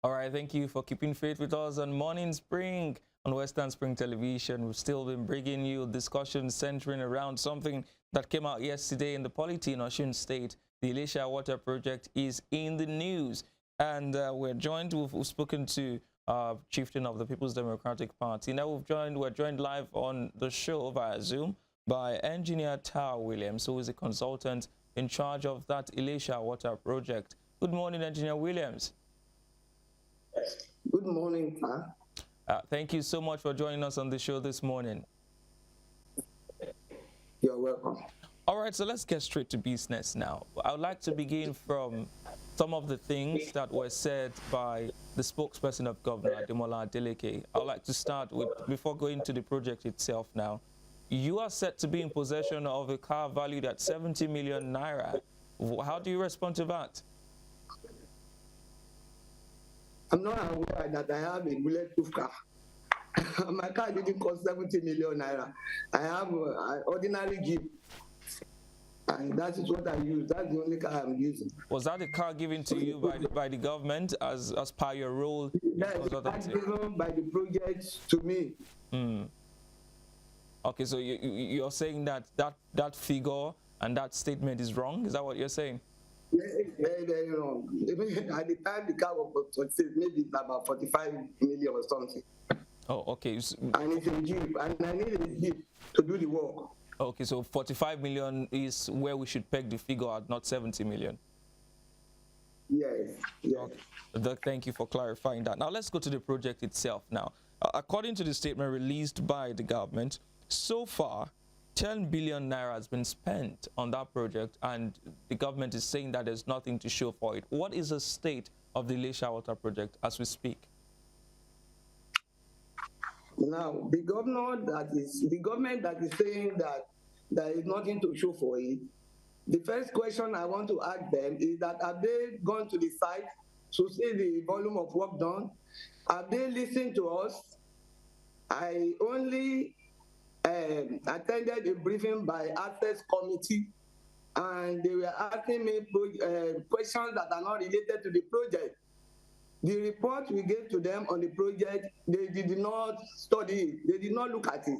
All right, thank you for keeping faith with us on Morning Spring on Western Spring Television. We've still been bringing you discussions centering around something that came out yesterday in the polity in Osun State. The Elisha Water Project is in the news, and we've spoken to chieftain of the People's Democratic Party. Now we're joined live on the show via Zoom by engineer Tawa Williams, who is a consultant in charge of that Elisha Water Project. Good morning, Engineer Williams. Good morning, sir. Thank you so much for joining us on the show this morning. You're welcome. All right, so let's get straight to business now. I would like to begin from some of the things that were said by the spokesperson of Governor Emmanuel Ujiadughele. I would like to start with, before going to the project itself now, you are set to be in possession of a car valued at 70 million naira. How do you respond to that? I'm not aware that I have a bulletproof car. My car didn't cost 70 million naira. I have an ordinary Jeep. And that is what I use. That's the only car I'm using. Was that a car given to you by the government as per your role? Yes, that's given by the project to me. Okay, so you're saying that figure and that statement is wrong? Is that what you're saying? Very, very wrong. At the time the car was maybe it's about 45 million or something. Oh, okay. And it's a Jeep, and I need a Jeep to do the work. Okay, so 45 million is where we should peg the figure at, not 70 million. Yes, yes. Okay. Thank you for clarifying that. Now let's go to the project itself now. According to the statement released by the government, so far 10 billion naira has been spent on that project, and the government is saying that there's nothing to show for it. What is the state of the Elisha Water Project as we speak? Now, the government that is saying that there is nothing to show for it, the first question I want to ask them is that have they gone to the site to see the volume of work done? Have they listened to us? I only attended a briefing by Access Committee, and they were asking me questions that are not related to the project. The report we gave to them on the project, they did not study it. They did not look at it.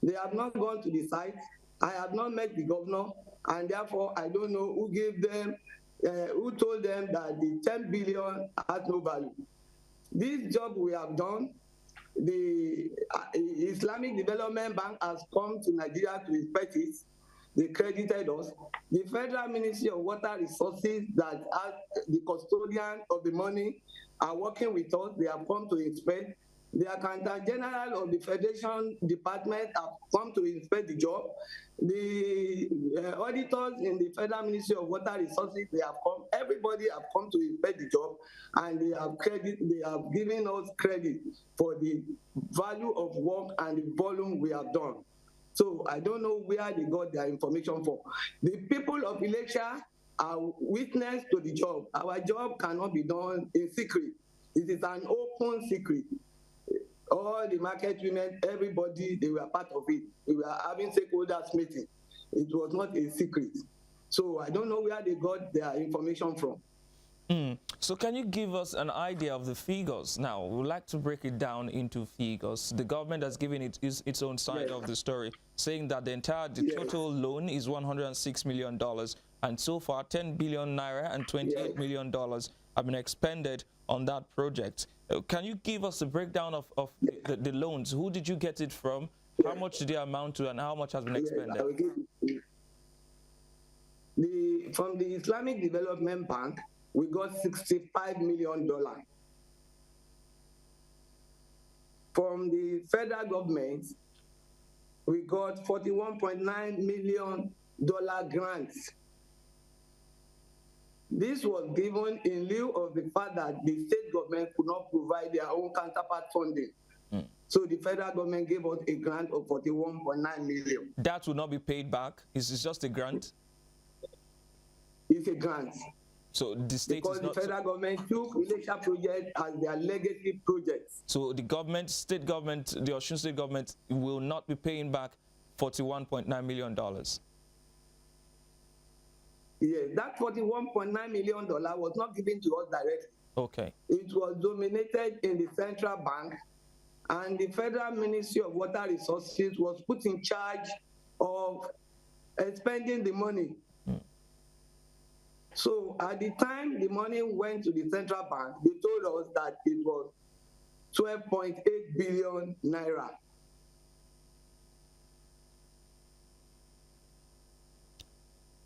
They have not gone to the site. I have not met the governor, and therefore I don't know who gave them, who told them that the 10 billion has no value. This job we have done, the Islamic Development Bank has come to Nigeria to inspect it. They credited us. The Federal Ministry of Water Resources, that as the custodian of the money, are working with us. They have come to inspect. The Accountant General of the Federation Department have come to inspect the job. The auditors in the Federal Ministry of Water Resources, they have come. Everybody have come to inspect the job, and they have given us credit for the value of work and the volume we have done. So I don't know where they got their information from. The people of Elisha are witness to the job. Our job cannot be done in secret. It is an open secret. All the market women, everybody, they were part of it. We were having stakeholders meeting. It was not a secret. So I don't know where they got their information from. So can you give us an idea of the figures? Now, we would like to break it down into figures. The government has given it its own side of the story, saying that the total loan is $106 million, and so far 10 billion naira and $28 million have been expended on that project. Can you give us a breakdown of the loans? Who did you get it from? How much did they amount to, and how much has been expended? From the Islamic Development Bank, we got $65 million. From the federal government, we got $41.9 million grants. This was given in lieu of the fact that the state government could not provide their own counterpart funding. So the federal government gave us a grant of $41.9 million. That will not be paid back? It's just a grant? It's a grant. So the state because is not... the federal government took Elisha project as their legacy project. So the government, state government, the Osun State government will not be paying back $41.9 million? Yes, that $41.9 million was not given to us directly. Okay. It was dominated in the central bank, and the Federal Ministry of Water Resources was put in charge of spending the money. So at the time the money went to the central bank, they told us that it was 12.8 billion naira.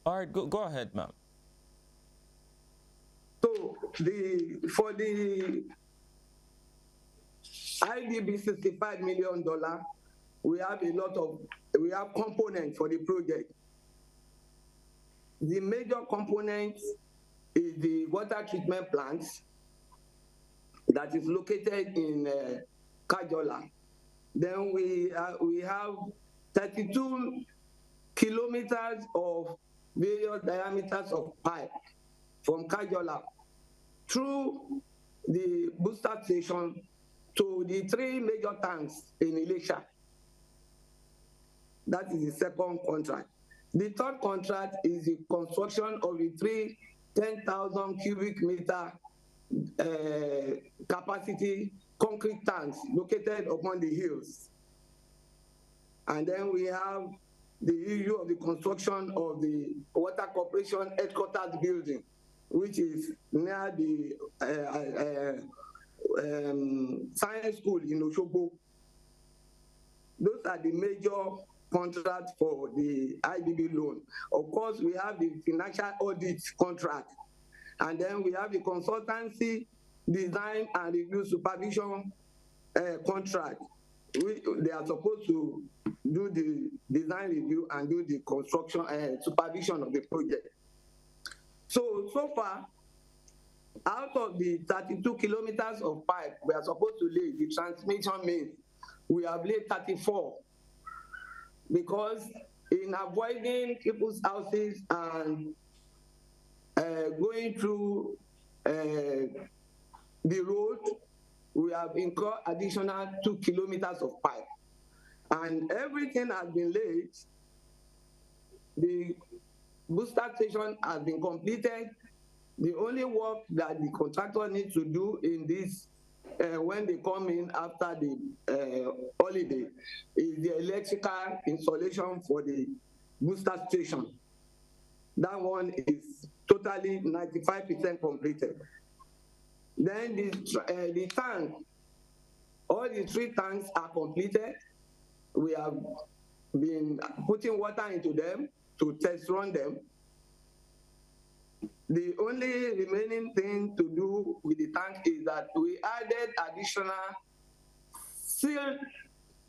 All right, go ahead, ma'am. So for the IDB $65 million, we have components for the project. The major component is the water treatment plant that is located in Kajola. Then we have 32 kilometers of various diameters of pipe from Kajola through the booster station to the 3 major tanks in Elisha. That is the second contract. The third contract is the construction of the 3 10,000 cubic meter capacity concrete tanks located upon the hills. And then we have the issue of the construction of the Water Corporation headquarters building, which is near the science school in Osogbo. Those are the major contracts for the IDB loan. Of course, we have the financial audit contract, and then we have the consultancy, design and review supervision contract. They are supposed to do the design review and do the construction supervision of the project. So far, out of the 32 kilometers of pipe we are supposed to lay, the transmission main, we have laid 34, because in avoiding people's houses and going through the road, we have incurred additional 2 kilometers of pipe. And everything has been laid. The booster station has been completed. The only work that the contractor needs to do in this, when they come in after the holiday, is the electrical installation for the booster station. That one is totally 95% completed. Then the tank, all the 3 tanks are completed. We have been putting water into them to test run them. The only remaining thing to do with the tank is that we added additional sealed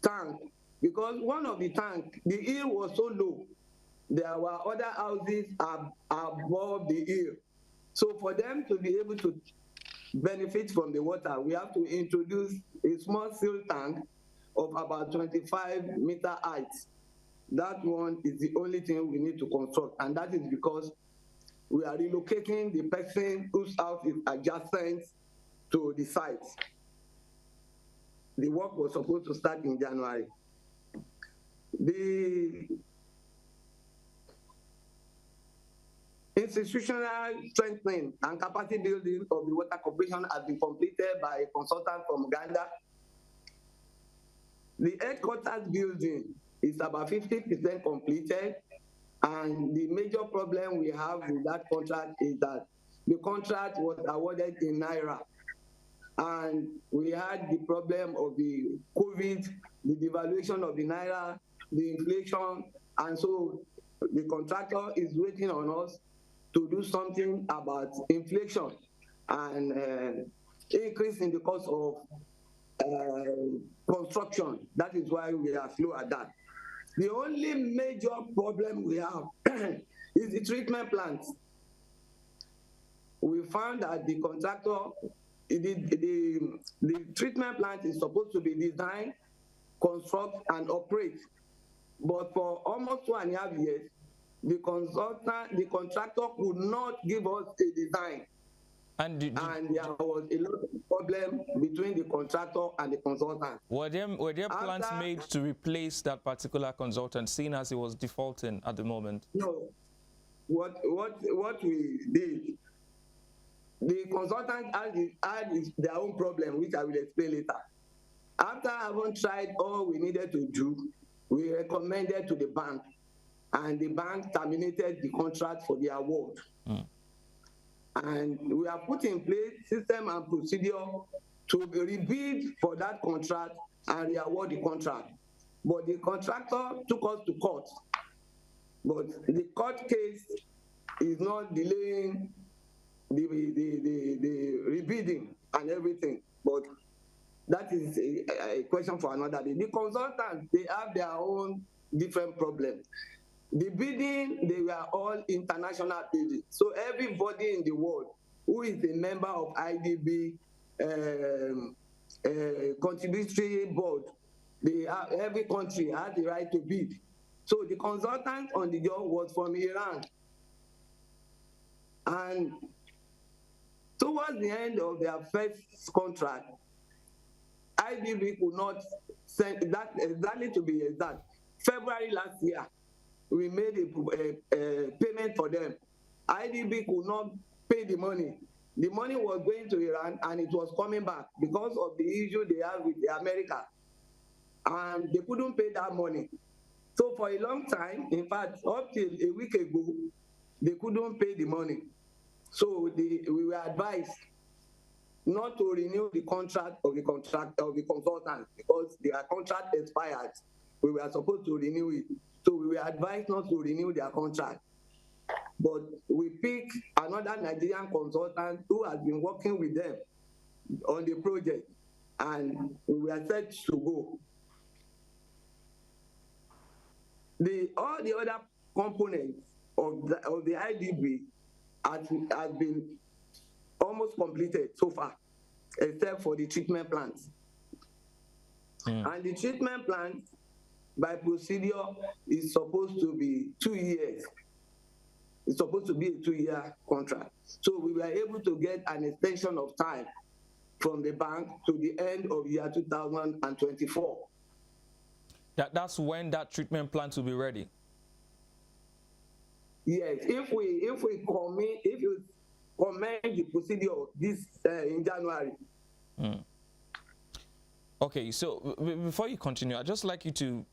tank, because one of the tank, the hill was so low, there were other houses above the hill. So for them to be able to benefit from the water, we have to introduce a small sealed tank of about 25 meter height. That one is the only thing we need to construct, and that is because we are relocating the person whose house is adjacent to the site. The work was supposed to start in January. The institutional strengthening and capacity building of the Water Corporation has been completed by a consultant from Uganda. The headquarters building is about 50% completed, and the major problem we have with that contract is that the contract was awarded in Naira, and we had the problem of the COVID, the devaluation of the Naira, the inflation, and so the contractor is waiting on us to do something about inflation and increase in the cost of construction. That is why we are slow at that. The only major problem we have is the treatment plant. We found that the contractor, the treatment plant is supposed to be designed, construct, and operate. But for almost 2.5 years, the contractor could not give us a design. And there was a lot of problem between the contractor and the consultant. Were there plans made to replace that particular consultant, seeing as he was defaulting at the moment? No. what we did, the consultant had their own problem, which I will explain later. After having tried all we needed to do, we recommended to the bank, and the bank terminated the contract for the award. And we have put in place system and procedure to rebid for that contract and re-award the contract. But the contractor took us to court. But the court case is not delaying the rebidding and everything. But that is a question for another day. The consultants, they have their own different problems. The bidding, they were all international bidding. So everybody in the world who is a member of IDB contributory board, every country has the right to bid. So the consultant on the job was from Iran. And towards the end of their first contract, IDB could not send that, exactly to be exact, February last year, we made a payment for them. IDB could not pay the money. The money was going to Iran and it was coming back because of the issue they have with America. And they couldn't pay that money. So for a long time, in fact, up till a week ago, they couldn't pay the money. So we were advised not to renew the contract of the consultant because their contract expired. We were supposed to renew it. So we were advised not to renew their contract. But we picked another Nigerian consultant who has been working with them on the project, and we were set to go. All the other components of the IDB has been almost completed so far, except for the treatment plants. And the treatment plant, by procedure, is supposed to be 2 years. It's supposed to be a 2-year contract. So we were able to get an extension of time from the bank to the end of year 2024. That's when that treatment plant will be ready. Yes, if you commence the procedure this in January. Okay, so before you continue, I'd just like you to,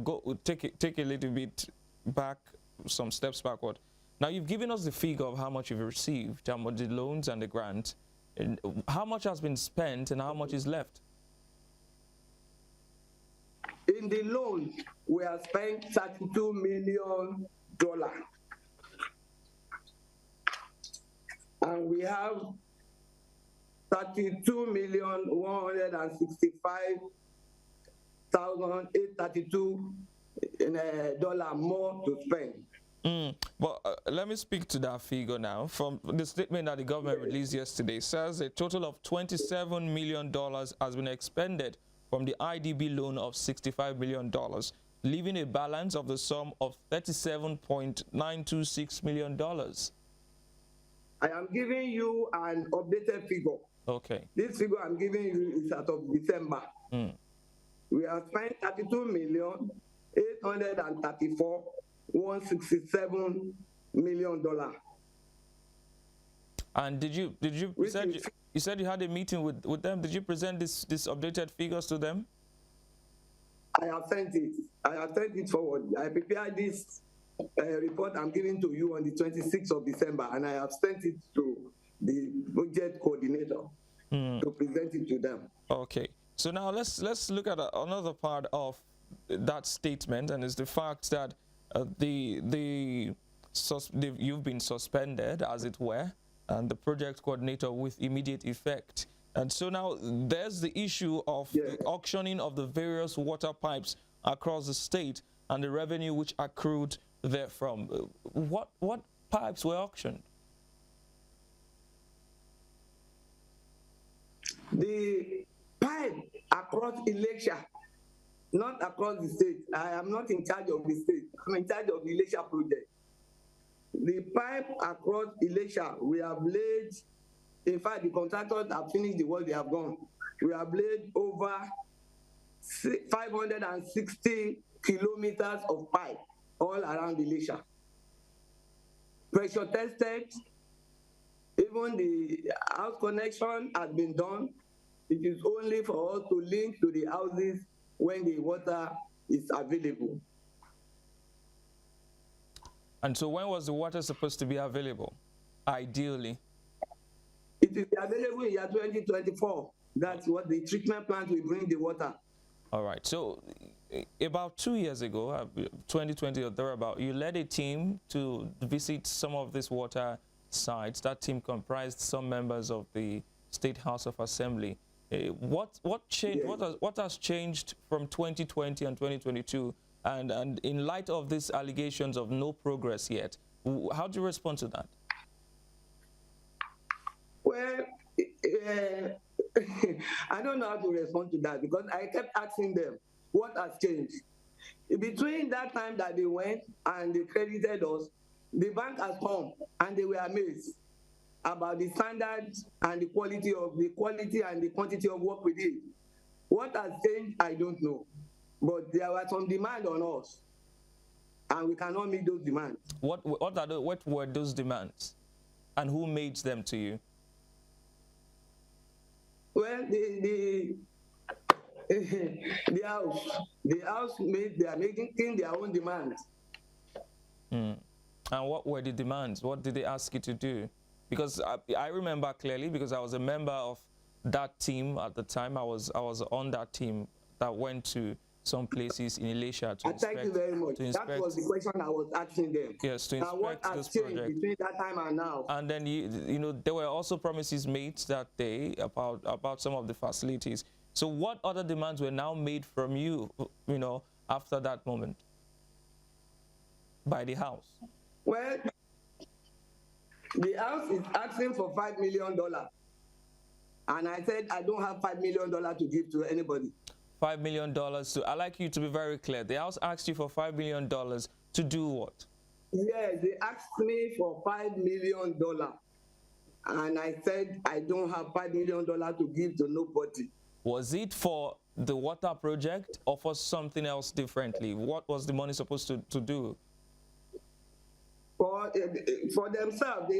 go take a little bit back, some steps backward. Now, you've given us the figure of how much you've received, how much the loans and the grant, and how much has been spent and how much is left. In the loan, we have spent $32 million. And we have $32,165,832 more to spend. But let me speak to that figure now. From the statement that the government released yesterday, it says a total of $27 million has been expended from the IDB loan of $65 million, leaving a balance of the sum of $37.926 million. I am giving you an updated figure. Okay. This figure I'm giving you is as of December. We have spent $32,834,167 million. And did you you said you had a meeting with them? Did you present this updated figures to them? I have sent it. I have sent it forward. I prepared this report I'm giving to you on the 26th of December, and I have sent it to the budget coordinator to present it to them. Okay. So now let's look at another part of that statement, and it's the fact that you've been suspended, as it were, and the project coordinator with immediate effect. And so now there's the issue of the auctioning of the various water pipes across the state and the revenue which accrued therefrom. What pipes were auctioned? The pipe across Elisha, not across the state. I am not in charge of the state. I'm in charge of the Elisha project. The pipe across Elisha, we have laid, in fact, the contractors have finished the work they have done. We have laid over 560 kilometers of pipe all around Elisha. pressure tested. Even the house connection has been done. It is only for us to link to the houses when the water is available. And so when was the water supposed to be available, ideally? It is available in year 2024. That's what the treatment plant will bring the water. All right. So about 2 years ago, 2020 or thereabout, you led a team to visit some of these water sites. That team comprised some members of the State House of Assembly. What changed? Yes. What has changed from 2020 and 2022? And in light of these allegations of no progress yet, how do you respond to that? Well, I don't know how to respond to that because I kept asking them, what has changed? Between that time that they went and they credited us, the bank has come and they were amazed about the standards and the quality and the quantity of work we did. What has changed, I don't know. But there was some demand on us, and we cannot meet those demands. What were those demands, and who made them to you? Well, the house they are making their own demands. And what were the demands? What did they ask you to do? Because I remember clearly, because I was a member of that team at the time. I was on that team that went to some places in Elisha to inspect. Thank you very much. That was the question I was asking them. Yes, to inspect what has this changed project between that time and now? And then you know there were also promises made that day about some of the facilities. So what other demands were now made from you, you know, after that moment by the house? Well, the house is asking for $5 million, and I said I don't have $5 million to give to anybody. $5 million. So I'd like you to be very clear. The house asked you for $5 million to do what? Yes, they asked me for $5 million. And I said, I don't have $5 million to give to nobody. Was it for the water project or for something else differently? What was the money supposed to do? For themselves,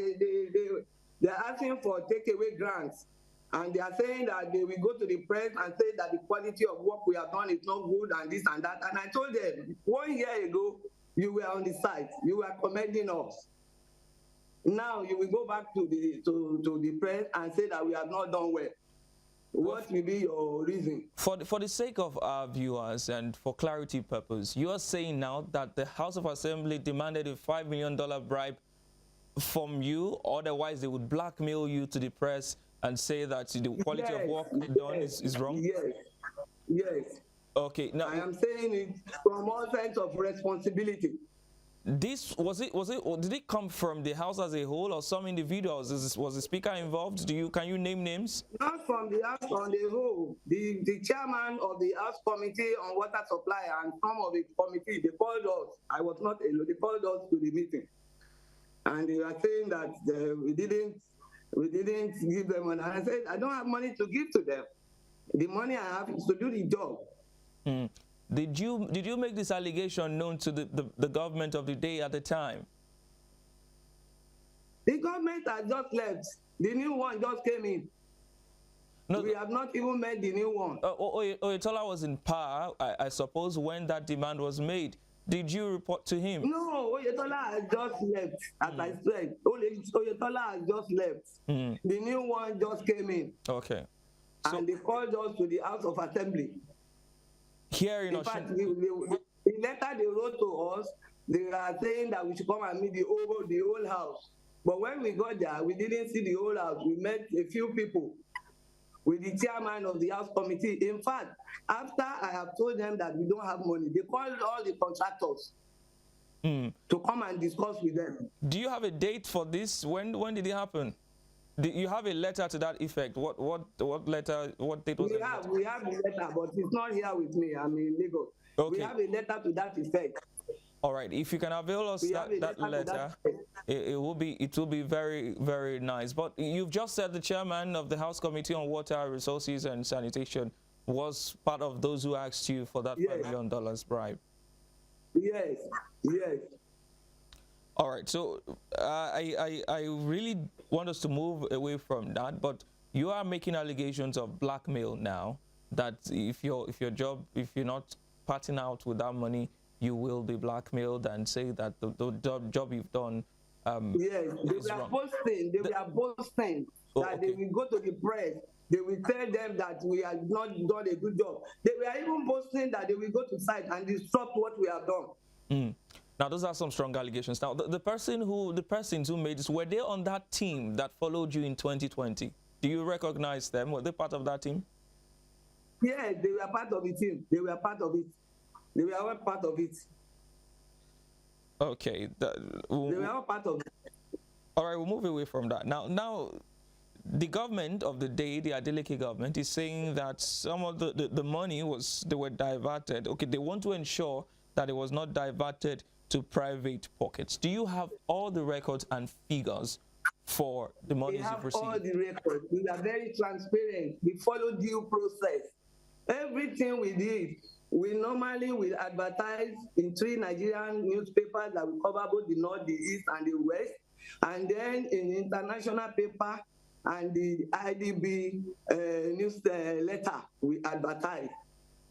they're asking for takeaway grants. And they are saying that they will go to the press and say that the quality of work we have done is not good and this and that. And I told them, 1 year ago, you were on the site. You were commending us. Now you will go back to the press and say that we have not done well. What will be your reason? For the sake of our viewers and for clarity purpose, you are saying now that the House of Assembly demanded a $5 million bribe from you, otherwise they would blackmail you to the press and say that the quality of work done is wrong? Yes. Okay. Now I am saying it from all sense of responsibility. This did it come from the house as a whole or some individuals? Was the speaker involved? Can you name names? Not from the house on the whole. The chairman of the house committee on water supply and some of the committee, they called us. I was not alone. They called us to the meeting, and they were saying that we didn't give them money. And I said, I don't have money to give to them. The money I have is to do the job. Did you make this allegation known to the government of the day at the time? The government has just left. The new one just came in. No, we have not even met the new one. Oyetola was in power, I suppose, when that demand was made. Did you report to him? No, Oyetola has just left, as I said. Oyetola has just left. The new one just came in. Okay. So, and they called us to the House of Assembly. Here in fact, the letter they wrote to us, they are saying that we should come and meet the whole house. But when we got there, we didn't see the whole house. We met a few people with the chairman of the house committee. In fact, after I have told them that we don't have money, they called all the contractors to come and discuss with them. Do you have a date for this? When did it happen? You have a letter to that effect. What letter? What date was it? We have a letter, but it's not here with me. I'm in Lagos. Okay. We have a letter to that effect. All right. If you can avail us that letter, it will be very, very nice. But you've just said the chairman of the House Committee on Water Resources and Sanitation was part of those who asked you for that $5 million bribe. Yes. All right, so I really want us to move away from that, but you are making allegations of blackmail now. That if you're not parting out with that money, you will be blackmailed, and say that the job you've done Yes, they is were wrong. boasting. They were boasting Oh, that they okay. will go to the press. They will tell them that we have not done a good job. They were even boasting that they will go to site and disrupt what we have done. Mm. Now, those are some strong allegations. Now, the persons who made this, were they on that team that followed you in 2020? Do you recognize them? Were they part of that team? Yeah, they were part of the team. They were part of it. They were all part of it. Okay. They were all part of it. All right, we'll move away from that. Now, the government of the day, the Adeleke government, is saying that some of the money they were diverted. Okay, they want to ensure that it was not diverted to private pockets. Do you have all the records and figures for the We monies have you've all received? the records. We are very transparent. We follow due process. Everything we did, we normally will advertise in 3 Nigerian newspapers that will cover both the north, the east, and the west, and then in international paper and the IDB newsletter we advertise.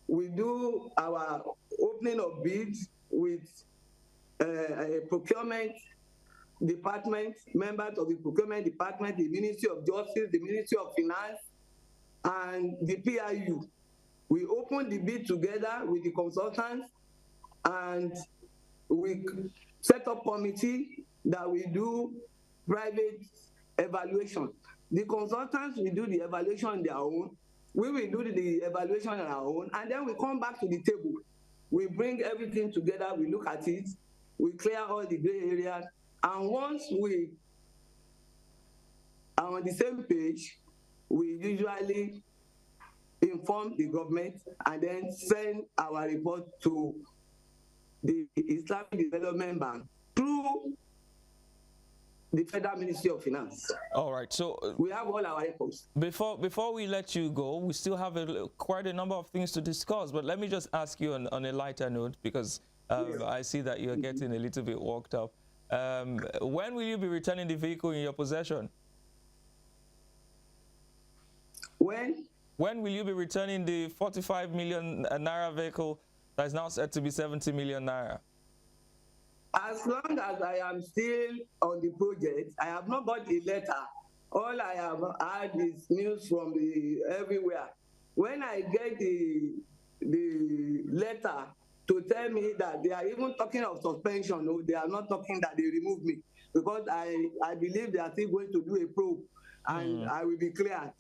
We do our opening of bids with a procurement department, members of the procurement department, the Ministry of Justice, the Ministry of Finance, and the PIU. We open the bid together with the consultants, and we set up committee that we do private evaluation. The consultants will do the evaluation on their own. We will do the evaluation on our own, and then we come back to the table. We bring everything together, we look at it, we clear all the gray areas, and once we are on the same page, we usually inform the government and then send our report to the Islamic Development Bank through the Federal Ministry of Finance. All right, so we have all our records. Before we let you go, we still have quite a number of things to discuss, but let me just ask you on a lighter note, because yes, I see that you're getting a little bit worked up. When will you be returning the vehicle in your possession? When will you be returning the 45 million naira vehicle that is now said to be 70 million naira? As long as I am still on the project, I have not got a letter. All I have had is news from everywhere. When I get the letter to tell me that they are even talking of suspension, no, they are not talking that they remove me, because I believe they are still going to do a probe and I will be cleared.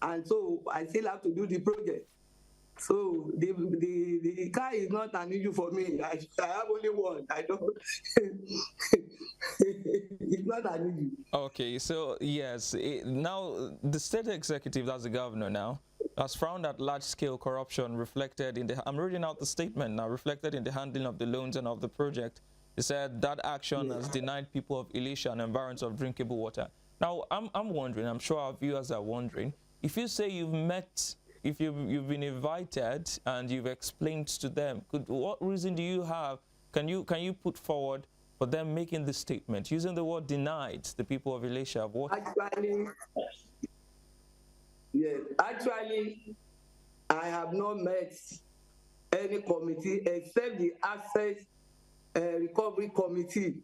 And so I still have to do the project. So the car is not an issue for me. I have only one. I don't. It's not an issue. Okay, so yes, now the state executive, that's the governor now, has found that large-scale corruption reflected in the. I'm reading out the statement now. Reflected in the handling of the loans and of the project. He said that action has denied people of Elisha an environment of drinkable water. Now I'm wondering. I'm sure our viewers are wondering. If you say you've met, if you've been invited and you've explained to them, what reason do you have? Can you put forward for them making this statement using the word denied the people of Elisha of what? Actually, yes. Actually, I have not met any committee except the Access Recovery Committee.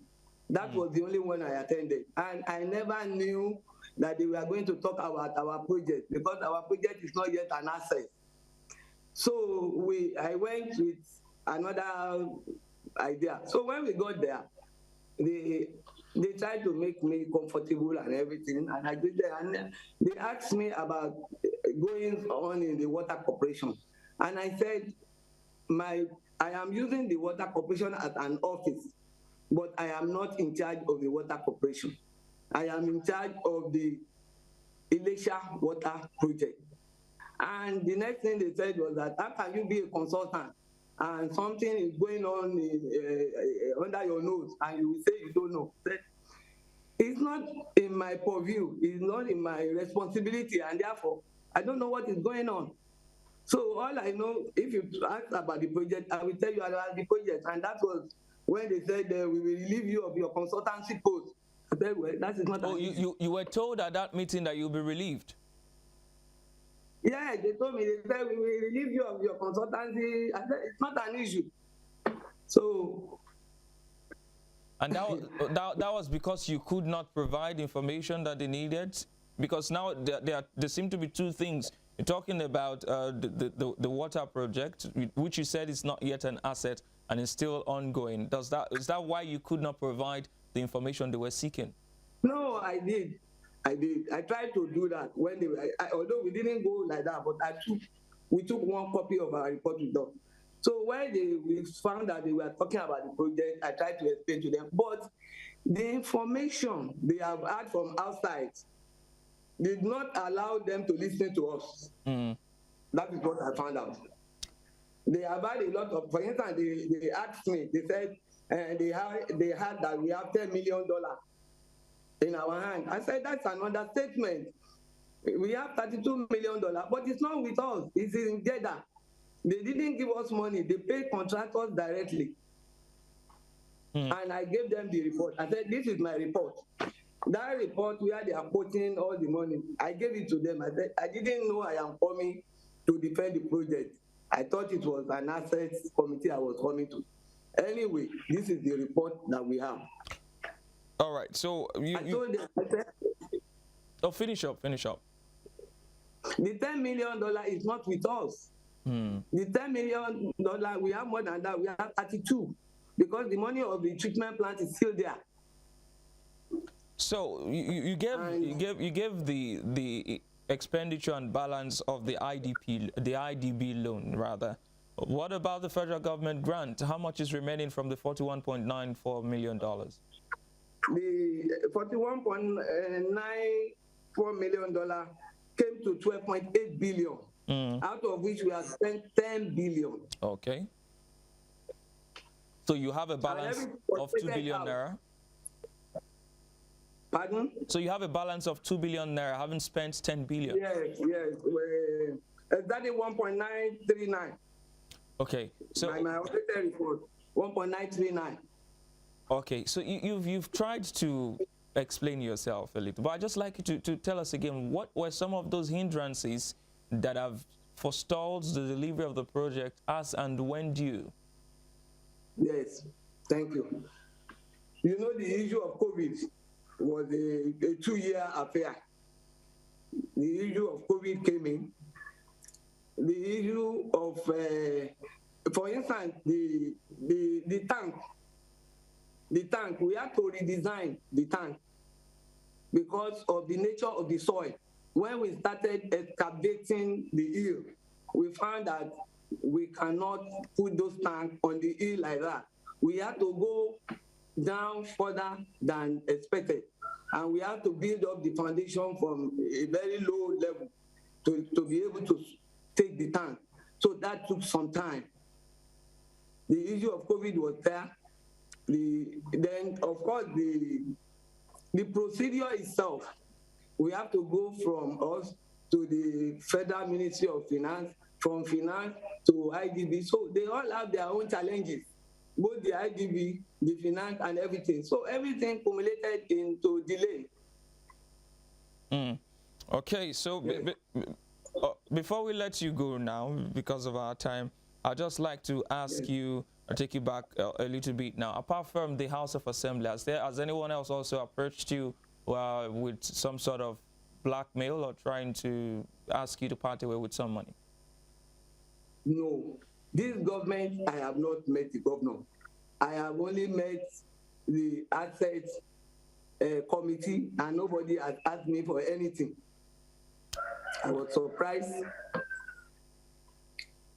That was the only one I attended, and I never knew that they were going to talk about our project, because our project is not yet an asset. So I went with another idea. So when we got there, they tried to make me comfortable and everything, and I did that. And they asked me about going on in the water corporation, and I said, I am using the water corporation as an office, but I am not in charge of the water corporation. I am in charge of the Elisha water project. And the next thing they said was that, how can you be a consultant and something is going on under your nose and you will say you don't know? It's not in my purview, it's not in my responsibility, and therefore I don't know what is going on. So all I know, if you ask about the project, I will tell you about the project, and that was when they said we will relieve you of your consultancy post. I said, well, that is not Oh, an issue. you were told at that meeting that you'll be relieved? Yeah, they told me, they said, we will relieve you of your consultancy. I said, it's not an issue. So. And that was because you could not provide information that they needed? Because now there seem to be two things. You're talking about the water project, which you said is not yet an asset and is still ongoing. Is that why you could not provide the information they were seeking? No, I did. I tried to do that when they were, although we didn't go like that, but we took one copy of our report with them. So when we found that they were talking about the project, I tried to explain to them. But the information they have had from outside did not allow them to listen to us. That is what I found out. They have had a lot of, for instance, they asked me, they said they had that we have $10 million in our hand. I said, that's an understatement. We have $32 million, but it's not with us. It's in Jeddah. They didn't give us money. They paid contractors directly. And I gave them the report. I said, this is my report. That report where they are putting all the money, I gave it to them. I said, I didn't know I am coming to defend the project. I thought it was an assets committee I was coming to. Anyway, this is the report that we have. All right, so I told them, I said, oh, finish up. The $10 million is not with us. The $10 million, we have more than that. We have 32 because the money of the treatment plant is still there. So you gave the expenditure and balance of the IDB loan rather. What about the federal government grant? How much is remaining from the $41.94 million? The $41.94 million came to $12.8 billion, out of which we have spent $10 billion. Okay. So you have a balance of 2 billion naira? Pardon? So you have a balance of 2 billion naira, haven't spent 10 billion? Yes. That is 1.939. Okay. So my audited report, 1.939. Okay, so you've tried to explain yourself a little, but I'd just like you to tell us again, what were some of those hindrances that have forestalled the delivery of the project as and when due? Yes, thank you. You know, the issue of COVID was a 2-year affair. The issue of COVID came in. The issue of, for instance, the tank. The tank, we had to redesign the tank because of the nature of the soil. When we started excavating the hill, we found that we cannot put those tanks on the hill like that. We had to go down further than expected. And we had to build up the foundation from a very low level to be able to take the tank. So that took some time. The issue of COVID was there. Then, of course, the procedure itself, we have to go from us to the Federal Ministry of Finance, from Finance to IDB. So they all have their own challenges, both the IDB, the Finance, and everything. So everything accumulated into delay. Okay, so yes. Before we let you go now, because of our time, I'd just like to ask you, I'll take you back a little bit now. Apart from the House of Assembly, has anyone else also approached you with some sort of blackmail or trying to ask you to part away with some money? No. This government, I have not met the governor. I have only met the assets committee, and nobody has asked me for anything. I was surprised.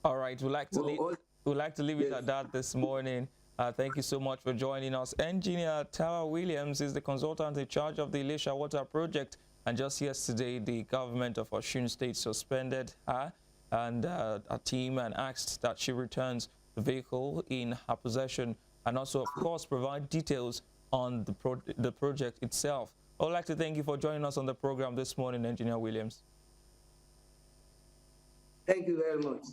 All right, we'd like to leave it at that this morning. Thank you so much for joining us. Engineer Tawa Williams is the consultant in charge of the Elisha Water Project, and just yesterday the government of Osun State suspended her and a team and asked that she returns the vehicle in her possession and also, of course, provide details on the project itself. I would like to thank you for joining us on the program this morning, Engineer Williams. Thank you very much.